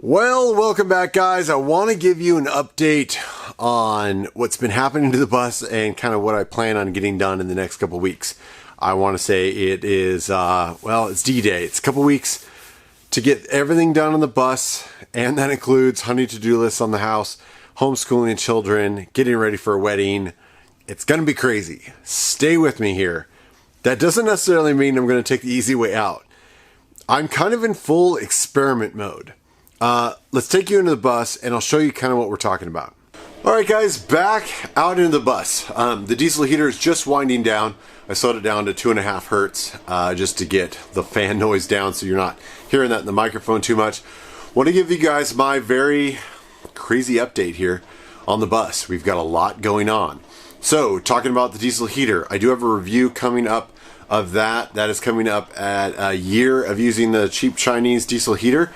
Well, welcome back, guys. I want to give you an update on what's been happening to the bus and kind of what I plan on getting done in the next couple weeks. I want to say it is, it's D-Day. It's a couple weeks to get everything done on the bus, and that includes hunting to-do lists on the house, homeschooling children, getting ready for a wedding. It's going to be crazy. Stay with me here. That doesn't necessarily mean I'm going to take the easy way out. I'm kind of in full experiment mode. Let's take you into the bus and I'll show you kind of what we're talking about. Alright guys, back out into the bus. The diesel heater is just winding down. I slowed it down to 2.5 hertz just to get the fan noise down so you're not hearing that in the microphone too much. Want to give you guys my very crazy update here on the bus. We've got a lot going on. So, talking about the diesel heater, I do have a review coming up of that. That is coming up at a year of using the cheap Chinese diesel heater.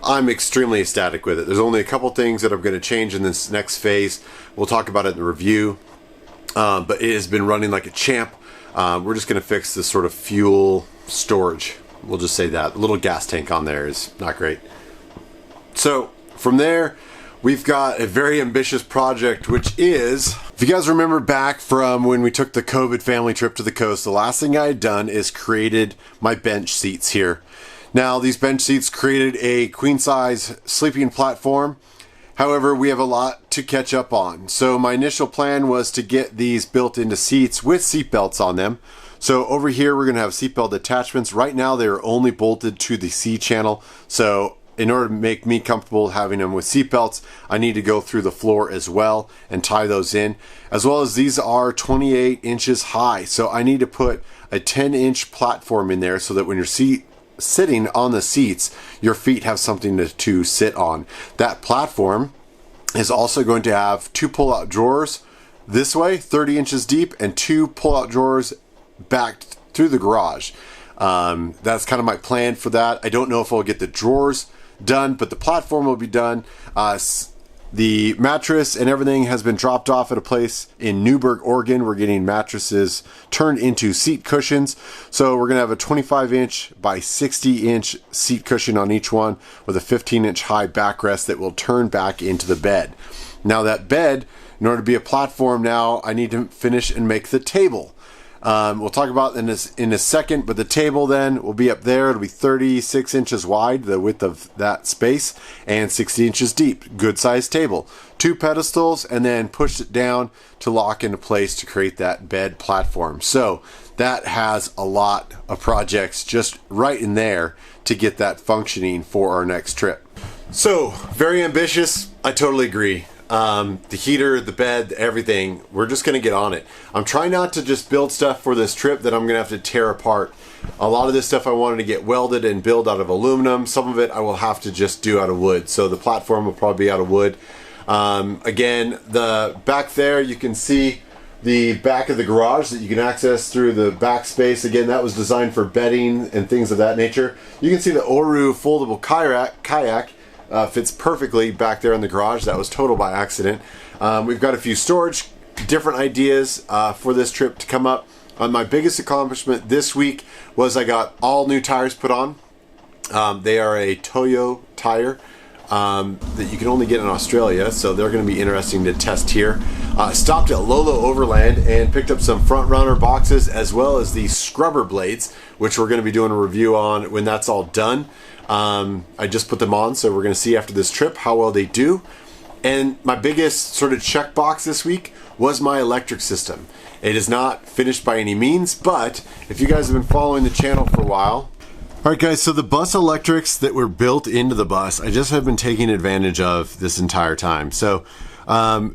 I'm extremely ecstatic with it. There's only a couple things that I'm going to change in this next phase. We'll talk about it in the review. But it has been running like a champ. We're just going to fix this sort of fuel storage. We'll just say that. The little gas tank on there is not great. So from there, we've got a very ambitious project, which is, if you guys remember back from when we took the COVID family trip to the coast, the last thing I had done is created my bench seats here. Now, these bench seats created a queen size sleeping platform. However, we have a lot to catch up on. So my initial plan was to get these built into seats with seat belts on them. So over here, we're going to have seatbelt attachments. Right now, they're only bolted to the C channel. So in order to make me comfortable having them with seat belts, I need to go through the floor as well and tie those in. As well as these are 28 inches high. So I need to put a 10-inch platform in there so that when you're sitting on the seats, your feet have something to sit on. That platform is also going to have 2 pull-out drawers this way, 30 inches deep, and 2 pull-out drawers back through the garage. That's kind of my plan for that. I don't know if I'll get the drawers done, but the platform will be done. The mattress and everything has been dropped off at a place in Newberg, Oregon. We're getting mattresses turned into seat cushions. So we're going to have a 25-inch by 60-inch seat cushion on each one with a 15-inch high backrest that will turn back into the bed. Now that bed, in order to be a platform now, I need to finish and make the table. We'll talk about this in a second, but the table then will be up there. It'll be 36 inches wide, the width of that space, and 60 inches deep. Good sized table. 2 pedestals, and then push it down to lock into place to create that bed platform. So that has a lot of projects just right in there to get that functioning for our next trip. So, very ambitious. I totally agree. The heater, the bed, everything, we're just going to get on it. I'm trying not to just build stuff for this trip that I'm going to have to tear apart. A lot of this stuff I wanted to get welded and build out of aluminum. Some of it I will have to just do out of wood. So the platform will probably be out of wood. Again, the back there, you can see the back of the garage that you can access through the back space. Again, that was designed for bedding and things of that nature. You can see the Oru foldable kayak. Fits perfectly back there in the garage. That was total by accident. We've got a few storage, different ideas for this trip to come up. My biggest accomplishment this week was I got all new tires put on. They are a Toyo tire that you can only get in Australia, so they're going to be interesting to test here. Stopped at Lolo Overland and picked up some front runner boxes as well as the scrubber blades, which we're going to be doing a review on when that's all done. I just put them on, so we're going to see after this trip how well they do. And my biggest sort of checkbox this week was my electric system. It is not finished by any means, but if you guys have been following the channel for a while. Alright guys, so the bus electrics that were built into the bus, I just have been taking advantage of this entire time. So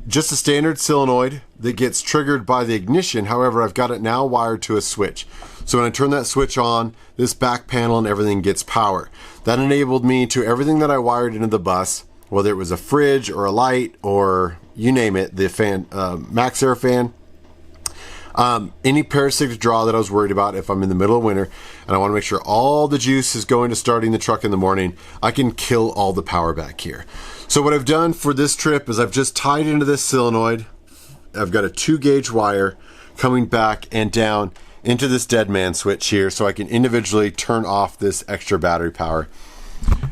just a standard solenoid that gets triggered by the ignition. However, I've got it now wired to a switch. So when I turn that switch on, this back panel and everything gets power. That enabled me to everything that I wired into the bus, whether it was a fridge or a light or you name it, the fan, max air fan, any parasitic draw that I was worried about if I'm in the middle of winter and I want to make sure all the juice is going to starting the truck in the morning, I can kill all the power back here. So what I've done for this trip is I've just tied into this solenoid. I've got a 2-gauge wire coming back and down into this dead man switch here so I can individually turn off this extra battery power.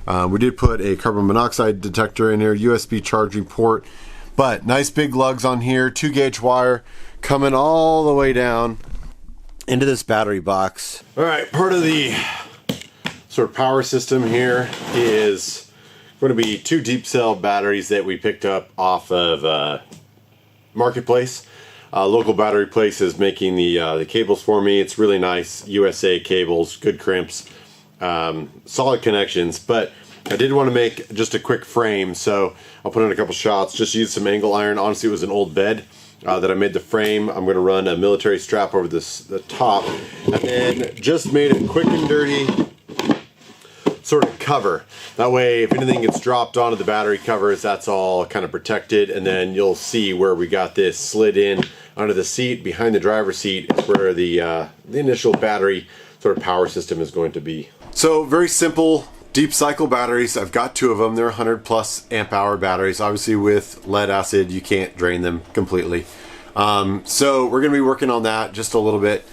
We did put a carbon monoxide detector in here, USB charging port, but nice big lugs on here, 2-gauge wire coming all the way down into this battery box. All right, part of the sort of power system here is going to be 2 deep cell batteries that we picked up off of Marketplace. Local battery place is making the cables for me. It's really nice USA cables, good crimps, solid connections. But I did want to make just a quick frame, so I'll put in a couple shots. Just use some angle iron. Honestly, it was an old bed that I made the frame. I'm going to run a military strap over the top, and then just made it quick and dirty sort of cover. That way, if anything gets dropped onto the battery covers, that's all kind of protected. And then you'll see where we got this slid in under the seat. Behind the driver's seat is where the initial battery sort of power system is going to be. So very simple deep cycle batteries. I've got 2 of them. They're 100 plus amp hour batteries. Obviously with lead acid, you can't drain them completely. So we're going to be working on that just a little bit.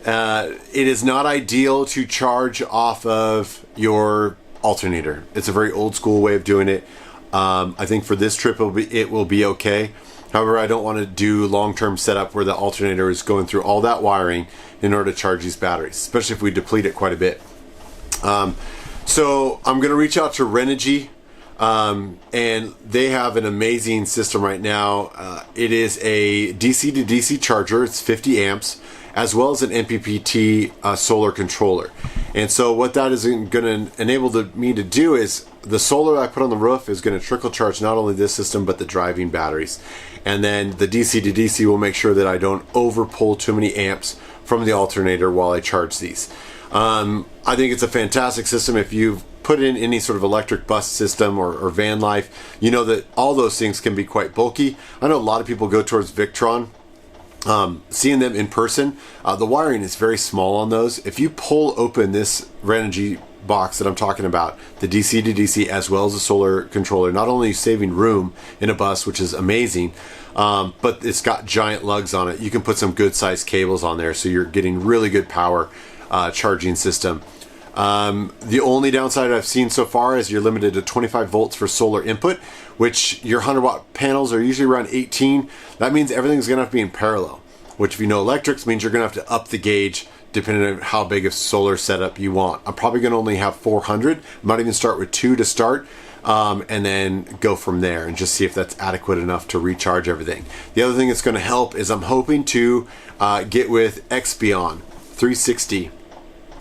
It is not ideal to charge off of your alternator. It's a very old school way of doing it. I think for this trip it will be okay. However, I don't want to do long-term setup where the alternator is going through all that wiring in order to charge these batteries, especially if we deplete it quite a bit. So I'm going to reach out to Renogy, and they have an amazing system right now. It is a DC to DC charger. It's 50 amps, as well as an MPPT solar controller. And so what that is going to enable me to do is the solar I put on the roof is going to trickle charge not only this system, but the driving batteries. And then the DC to DC will make sure that I don't over pull too many amps from the alternator while I charge these. I think it's a fantastic system. If you've put in any sort of electric bus system or van life, you know that all those things can be quite bulky. I know a lot of people go towards Victron. Seeing them in person, the wiring is very small on those. If you pull open this Renogy box that I'm talking about, the DC to DC as well as the solar controller, not only are you saving room in a bus, which is amazing, but it's got giant lugs on it. You can put some good sized cables on there, so you're getting really good power charging system. The only downside I've seen so far is you're limited to 25 volts for solar input, which your 100 watt panels are usually around 18. That means everything's gonna have to be in parallel, which if you know electrics means you're gonna have to up the gauge depending on how big of solar setup you want. I'm probably gonna only have 400. I might even start with 2 to start, and then go from there and just see if that's adequate enough to recharge everything. The other thing that's gonna help is I'm hoping to get with Expion 360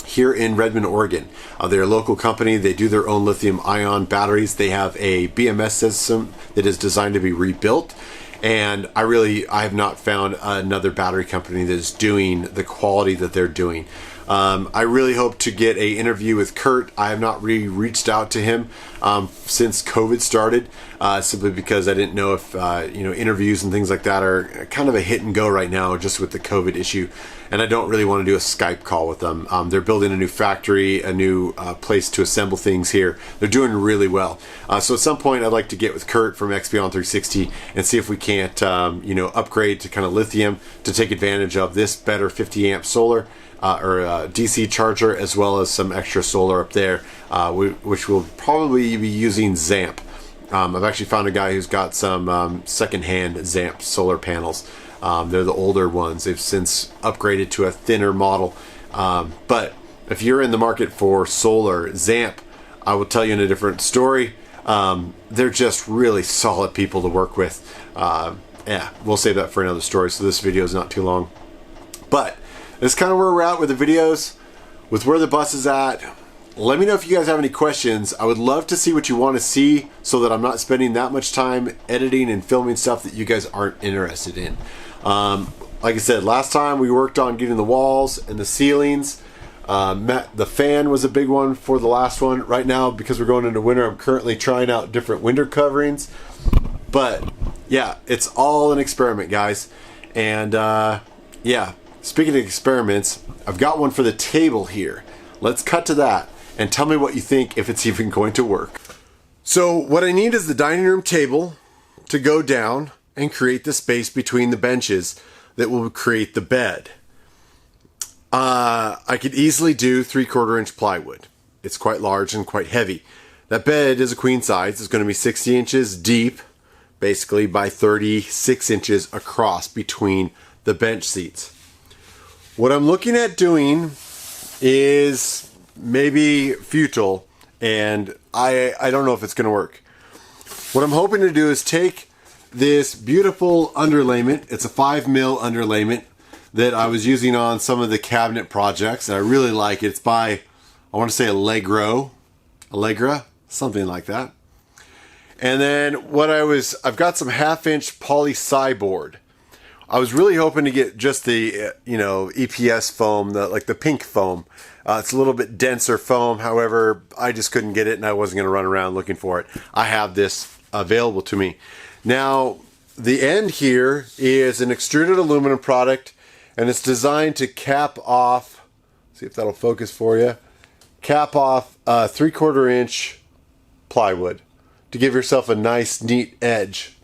here in Redmond, Oregon. They're a local company. They do their own lithium ion batteries. They have a BMS system that is designed to be rebuilt. And I have not found another battery company that is doing the quality that they're doing. I really hope to get an interview with Kurt. I have not really reached out to him since COVID started, simply because I didn't know if interviews and things like that are kind of a hit and go right now, just with the COVID issue. And I don't really want to do a Skype call with them. They're building a new factory, a new place to assemble things here. They're doing really well. So at some point, I'd like to get with Kurt from Expion 360 and see if we can't, upgrade to kind of lithium to take advantage of this better 50 amp solar. Or a DC charger, as well as some extra solar up there, which will probably be using ZAMP. I've actually found a guy who's got some secondhand ZAMP solar panels. They're the older ones. They've since upgraded to a thinner model. But if you're in the market for solar, ZAMP, I will tell you in a different story. They're just really solid people to work with. We'll save that for another story, so this video is not too long. But that's kind of where we're at with the videos, with where the bus is at. Let me know if you guys have any questions. I would love to see what you want to see so that I'm not spending that much time editing and filming stuff that you guys aren't interested in. Like I said, last time we worked on getting the walls and the ceilings. The fan was a big one for the last one. Right now, because we're going into winter, I'm currently trying out different winter coverings. But yeah, it's all an experiment, guys. And speaking of experiments, I've got one for the table here. Let's cut to that and tell me what you think, if it's even going to work. So what I need is the dining room table to go down and create the space between the benches that will create the bed. I could easily do 3/4 inch plywood. It's quite large and quite heavy. That bed is a queen size. It's going to be 60 inches deep, basically, by 36 inches across between the bench seats. What I'm looking at doing is maybe futile, and I don't know if it's going to work. What I'm hoping to do is take this beautiful underlayment. It's a 5mm underlayment that I was using on some of the cabinet projects, and I really like it. It's by, I want to say Allegra, something like that. And then I've got some 1/2-inch poly board. I was really hoping to get just the, EPS foam, the pink foam. It's a little bit denser foam. However, I just couldn't get it, and I wasn't going to run around looking for it. I have this available to me. Now, the end here is an extruded aluminum product, and it's designed to cap off, see if that'll focus for you, cap off 3/4 inch plywood to give yourself a nice, neat edge.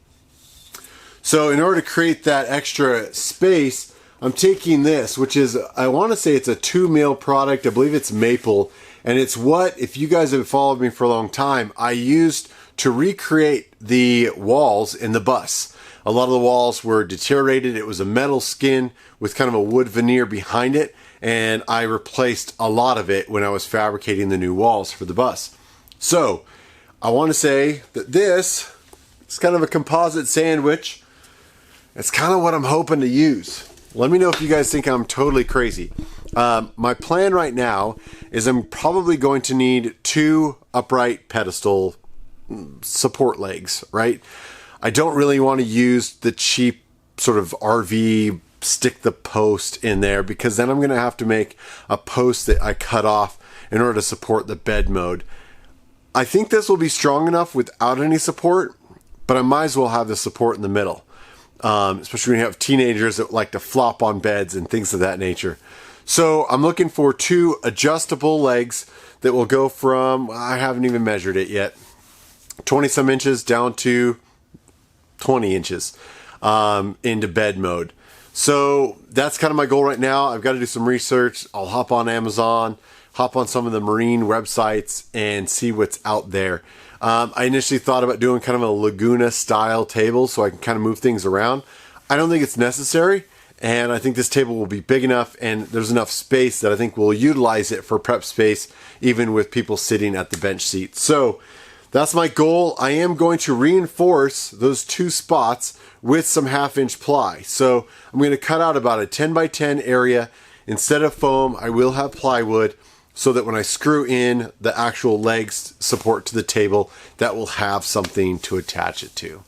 So in order to create that extra space, I'm taking this, which is, I want to say it's a 2mm product. I believe it's maple. And it's what, if you guys have followed me for a long time, I used to recreate the walls in the bus. A lot of the walls were deteriorated. It was a metal skin with kind of a wood veneer behind it. And I replaced a lot of it when I was fabricating the new walls for the bus. So I want to say that this is kind of a composite sandwich. It's kind of what I'm hoping to use. Let me know if you guys think I'm totally crazy. My plan right now is I'm probably going to need 2 upright pedestal support legs, right? I don't really want to use the cheap sort of RV stick the post in there, because then I'm going to have to make a post that I cut off in order to support the bed mode. I think this will be strong enough without any support, but I might as well have the support in the middle. Especially when you have teenagers that like to flop on beds and things of that nature. So I'm looking for 2 adjustable legs that will go from, I haven't even measured it yet, 20 some inches down to 20 inches into bed mode. So that's kind of my goal right now. I've got to do some research. I'll hop on Amazon, hop on some of the marine websites, and see what's out there. I initially thought about doing kind of a Laguna style table so I can kind of move things around. I don't think it's necessary, and I think this table will be big enough and there's enough space that I think we'll utilize it for prep space, even with people sitting at the bench seat. So that's my goal. I am going to reinforce those 2 spots with some 1/2-inch ply. So I'm going to cut out about a 10 by 10 area. Instead of foam, I will have plywood, so that when I screw in the actual legs support to the table, that will have something to attach it to.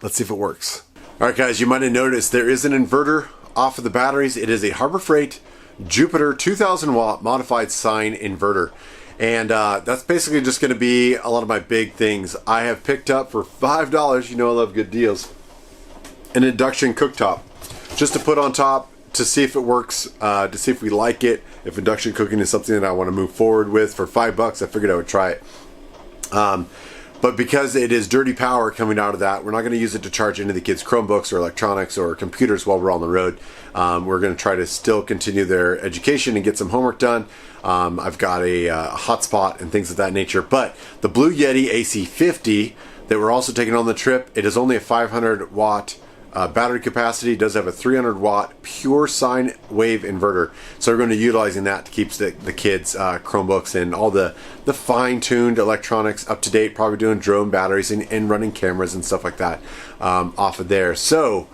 Let's see if it works. All right, guys, you might have noticed there is an inverter off of the batteries. It is a Harbor Freight Jupiter 2000 watt modified sine inverter. And that's basically just going to be a lot of my big things. I have picked up for $5, you know I love good deals, an induction cooktop just to put on top, to see if it works, to see if we like it. If induction cooking is something that I want to move forward with for $5, I figured I would try it. But because it is dirty power coming out of that, we're not going to use it to charge into the kids' Chromebooks or electronics or computers while we're on the road. We're going to try to still continue their education and get some homework done. I've got a hotspot and things of that nature. But the Blue Yeti AC50 that we're also taking on the trip, it is only a 500 watt battery capacity. It does have a 300 watt pure sine wave inverter, so we're going to be utilizing that to keep the kids Chromebooks and all the fine-tuned electronics up to date, probably doing drone batteries and running cameras and stuff like that off of there. So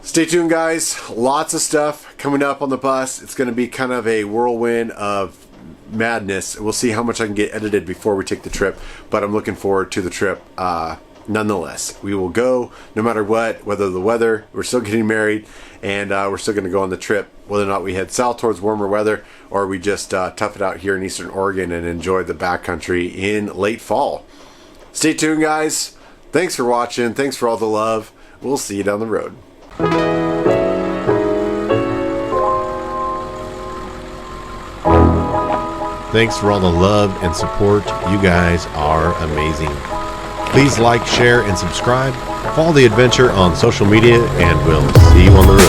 stay tuned, guys. Lots of stuff coming up on the bus. It's going to be kind of a whirlwind of madness. We'll see how much I can get edited before we take the trip, but I'm looking forward to the trip nonetheless. We will go no matter what, whether the weather, we're still getting married, and we're still going to go on the trip, whether or not we head south towards warmer weather or we just tough it out here in Eastern Oregon and enjoy the backcountry in late fall. Stay tuned, guys. Thanks for watching. Thanks for all the love. We'll see you down the road. Thanks for all the love and support. You guys are amazing. Please like, share, and subscribe. Follow the adventure on social media, and we'll see you on the road.